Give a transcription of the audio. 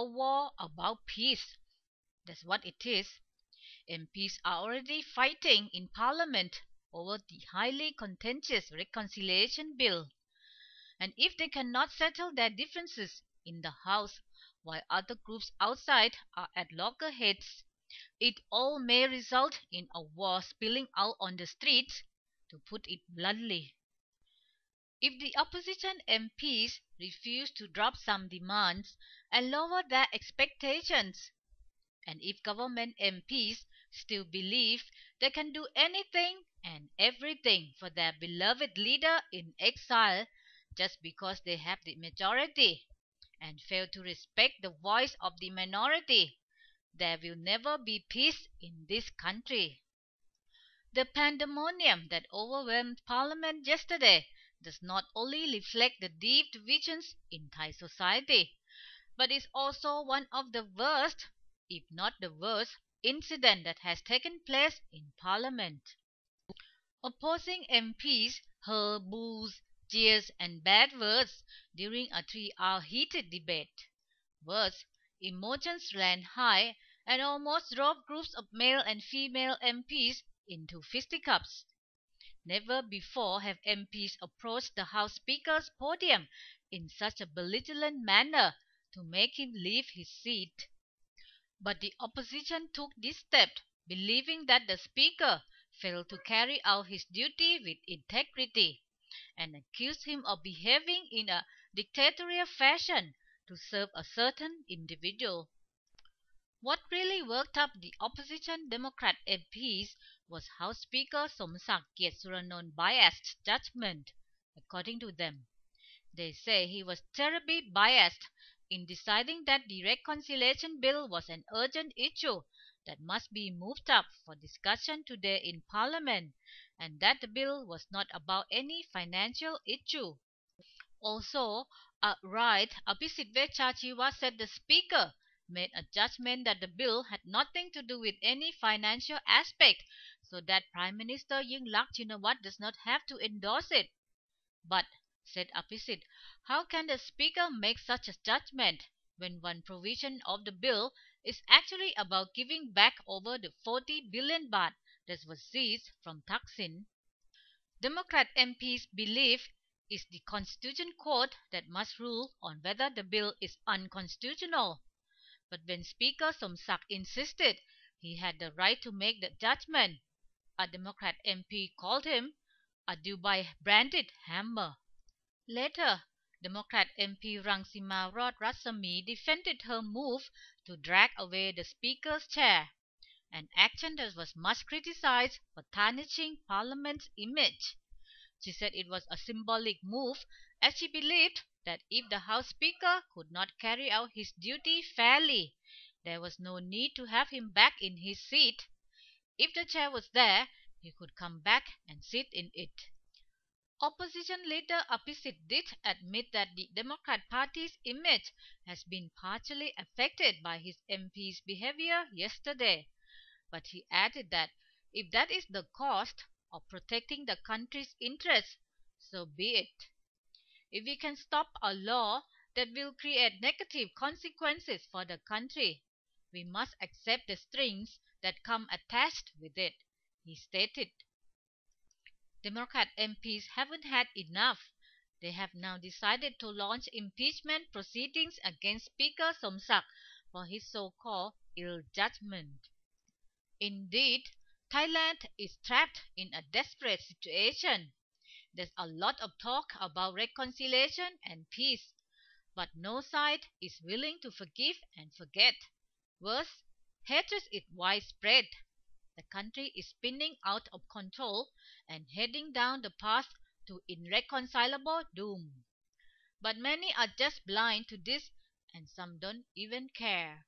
a war about peace. That's what it is. MPs are already fighting in Parliament over the highly contentious reconciliation bill. And if they cannot settle their differences in the House while other groups outside are at loggerheads, it all may result in a war spilling out on the streets, to put it bluntly. If the opposition MPs refuse to drop some demands and lower their expectations, and if government MPs still believe they can do anything and everything for their beloved leader in exile just because they have the majority, and fail to respect the voice of the minority, there will never be peace in this country. The pandemonium that overwhelmed Parliament yesterday does not only reflect the deep divisions in Thai society, but is also one of the worst, if not the worst, incident that has taken place in Parliament. Opposing MPs hurled boos, jeers, and bad words during a 3-hour heated debate. Worse, emotions ran high and almost drove groups of male and female MPs into fisticuffs. Never before have MPs approached the House Speaker's podium in such a belligerent manner to make him leave his seat. But the opposition took this step believing that the Speaker failed to carry out his duty with integrity, and accused him of behaving in a dictatorial fashion to serve a certain individual. What really worked up the opposition Democrat MPs was House Speaker Somsak Kietsuranon biased judgment, according to them. They say he was terribly biased in deciding that the reconciliation bill was an urgent issue that must be moved up for discussion today in Parliament, and that the bill was not about any financial issue. Also, right, Abhisit Vechachiwa said the Speaker made a judgment that the bill had nothing to do with any financial aspect, so that Prime Minister Yingluck Shinawatra does not have to endorse it. But, said Abhisit, how can the Speaker make such a judgment when one provision of the bill is actually about giving back over the 40 billion baht that was seized from Thaksin? Democrat MPs believe it's the Constitution Court that must rule on whether the bill is unconstitutional. But when Speaker Somsak insisted he had the right to make the judgment, a Democrat MP called him a Dubai branded hammer. Later, Democrat MP Rangsima Ratsami defended her move to drag away the Speaker's chair, an action that was much criticized for tarnishing Parliament's image. She said it was a symbolic move, as she believed that if the House Speaker could not carry out his duty fairly, there was no need to have him back in his seat. If the chair was there, he could come back and sit in it. Opposition leader Abhisit did admit that the Democrat Party's image has been partially affected by his MP's behavior yesterday, but he added that if that is the cost of protecting the country's interests, so be it. If we can stop a law that will create negative consequences for the country, we must accept the strings that come attached with it, he stated. Democrat MPs haven't had enough. They have now decided to launch impeachment proceedings against Speaker Somsak for his so-called ill judgment. Indeed, Thailand is trapped in a desperate situation. There's a lot of talk about reconciliation and peace, but no side is willing to forgive and forget. Worse, hatred is widespread. The country is spinning out of control and heading down the path to irreconcilable doom. But many are just blind to this, and some don't even care.